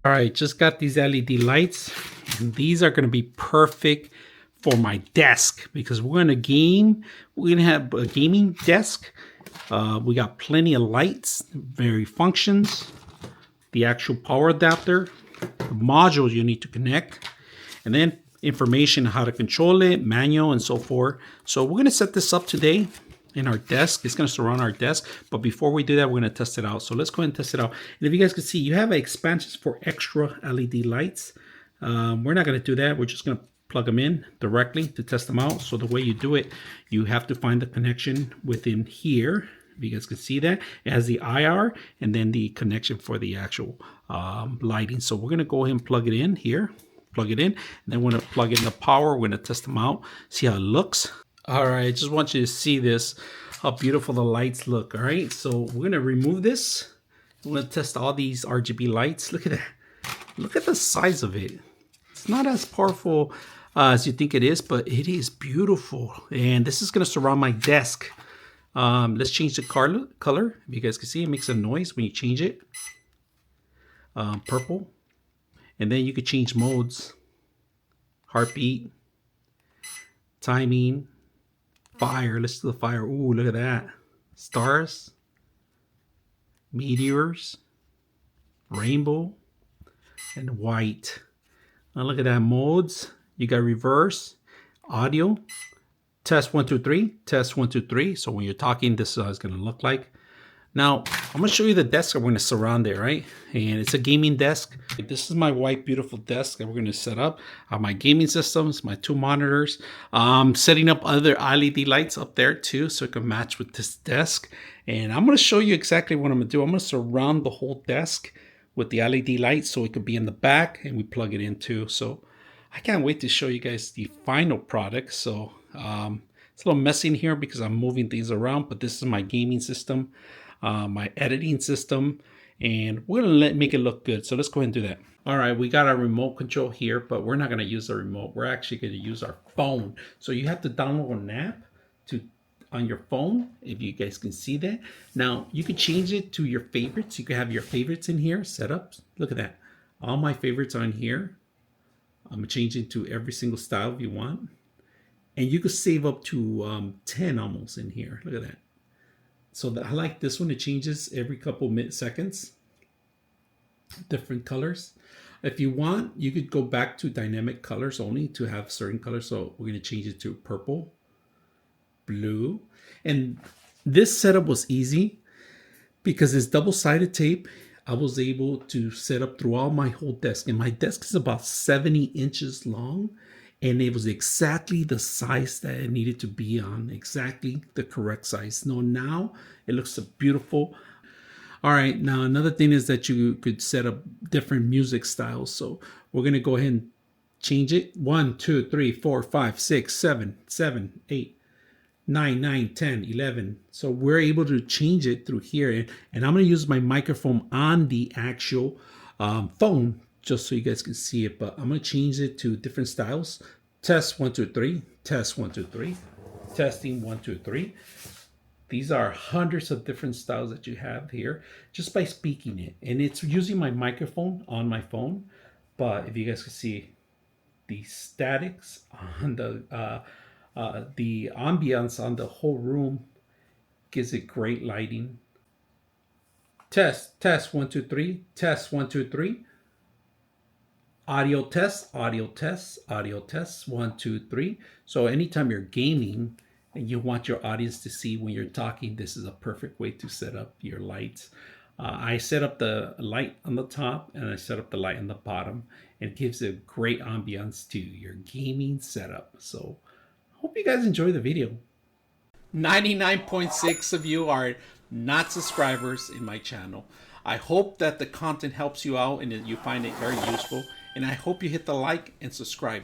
All right, just got these LED lights, and these are going to be perfect for my desk because we're going to game. We're going to have a gaming desk. We got plenty of lights, various functions, the actual power adapter, the modules you need to connect, and then information how to control it, manual, and so forth. So we're going to set this up today in our desk. It's going to surround our desk, but before we do that, we're going to test it out. So let's go ahead and test it out. And if you guys can see, you have expansions for extra LED lights. We're not going to do that. We're just going to plug them in directly to test them out. So the way you do it, you have to find the connection within here. If you guys can see that, it has the IR and then the connection for the actual lighting. So we're going to go ahead and plug it in here, plug it in, and then we're going to plug in the power. We're going to test them out, see how it looks. All right, I just want you to see this, how beautiful the lights look. All right, so we're going to remove this. We're going to test all these RGB lights. Look at that. Look at the size of it. It's not as powerful as you think it is, but it is beautiful. And this is going to surround my desk. Let's change the color. If you guys can see, it makes a noise when you change it. Purple. And then you could change modes. Heartbeat. Timing. Fire. Let's do the fire. Ooh, look at that. Stars. Meteors. Rainbow. And white. Now look at that. Modes. You got reverse. Audio. Test 1, 2, 3. Test 1, 2, 3. So when you're talking, this is how it's going to look like. Now, I'm going to show you the desk that we're going to surround it, right? And it's a gaming desk. This is my white, beautiful desk that we're going to set up. I have my gaming systems, my 2 monitors. Setting up other LED lights up there too, so it can match with this desk. And I'm going to show you exactly what I'm going to do. I'm going to surround the whole desk with the LED lights so it could be in the back and we plug it in too. So I can't wait to show you guys the final product. So it's a little messy in here because I'm moving things around, but this is my gaming system, my editing system, and we're gonna make it look good. So let's go ahead and do that. All right, we got our remote control here, but we're not gonna use the remote. We're actually gonna use our phone. So you have to download an app on your phone, if you guys can see that. Now you can change it to your favorites. You can have your favorites in here set up. Look at that. All my favorites are in here. I'm gonna change it to every single style if you want. And you could save up to 10 almost in here. Look at that. So I like this one. It changes every couple seconds. Different colors. If you want, you could go back to dynamic colors only to have certain colors. So we're going to change it to purple, blue. And this setup was easy because it's double-sided tape. I was able to set up throughout my whole desk. And my desk is about 70 inches long. And it was exactly the size that it needed to be on, exactly the correct size. Now it looks beautiful. All right, now another thing is that you could set up different music styles. So we're gonna go ahead and change it. 1, 2, 3, 4, 5, 6, 7, 8, 9, 9, 10, 11. So we're able to change it through here. And I'm gonna use my microphone on the actual phone just so you guys can see it, but I'm gonna change it to different styles. Test 1, 2, 3. Test 1, 2, 3. Testing 1, 2, 3. These are hundreds of different styles that you have here just by speaking it, and it's using my microphone on my phone. But if you guys can see the statics on the ambiance on the whole room gives it great lighting. Test 1, 2, 3. Test 1, 2, 3. Audio test, audio test, audio test, 1, 2, 3. So anytime you're gaming and you want your audience to see when you're talking, this is a perfect way to set up your lights. I set up the light on the top and I set up the light on the bottom. It gives a great ambiance to your gaming setup. So I hope you guys enjoy the video. 99.6 of you are not subscribers in my channel. I hope that the content helps you out and that you find it very useful. And I hope you hit the like and subscribe.